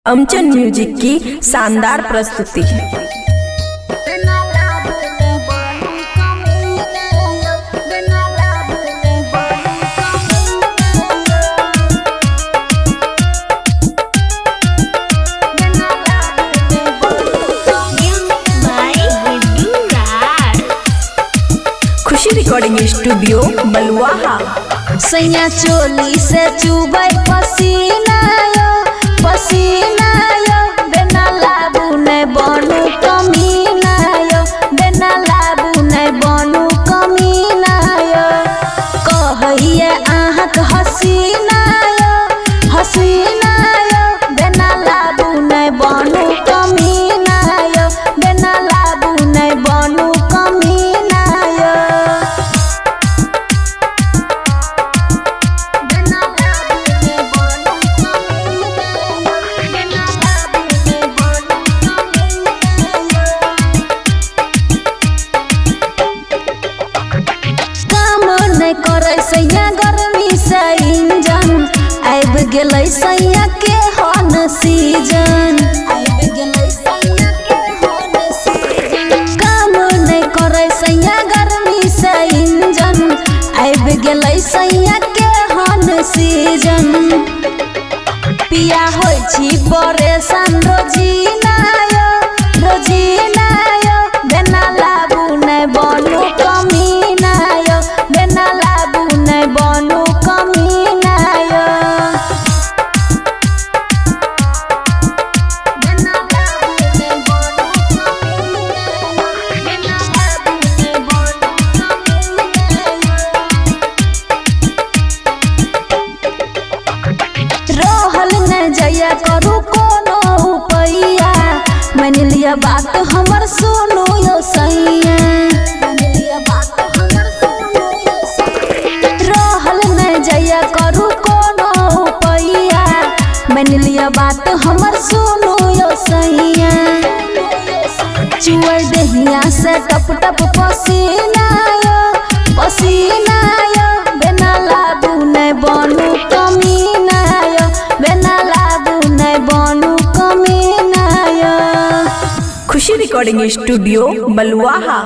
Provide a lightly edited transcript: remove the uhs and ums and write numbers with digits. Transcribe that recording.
अमचन music की शानदार प्रस्तुति। खुशी रिकॉर्डिंग स्टूडियो बलुआहा। सैया चोली से चुबै पसीना यो बिना लाबू ने बनू कमीना यो, बिना लाबू ने बनू कमीना यो। कहैया आहक हसीना यो बिना लाबू ने बनू कमीना यो, बिना लाबू ने बनू कमीना यो। करे सैया गर्मी से इंजन आब गेलै सैया के हन सीजन, काम नहीं करे सैया गर्मी से इंजन आब गेलै सैया के हन सीजन। पिया होय छी परेशान रोजीना यो बिना लाबू नहीं बनू कमीना यो, बिना लाबू नहीं बनू कमीना यो। बिना लाबू नहीं बनू कमीना यो, बिना लाबू नहीं बनू कमीना यो। रहल न जया करू कोनो उपैया, मान लिया बात हमर सुनो यो सैया। रहल न जया करू कोनो उपैया, मान लिया बात हमर सुनो यो सैया। चुअर दहिया से टप टप पसीना यो बिना लाबू नहीं बनू कमीना यो, बिना लाबू नहीं बनू कमीना यो। खुशी रिकॉर्डिंग स्टूडियो बलुआहा।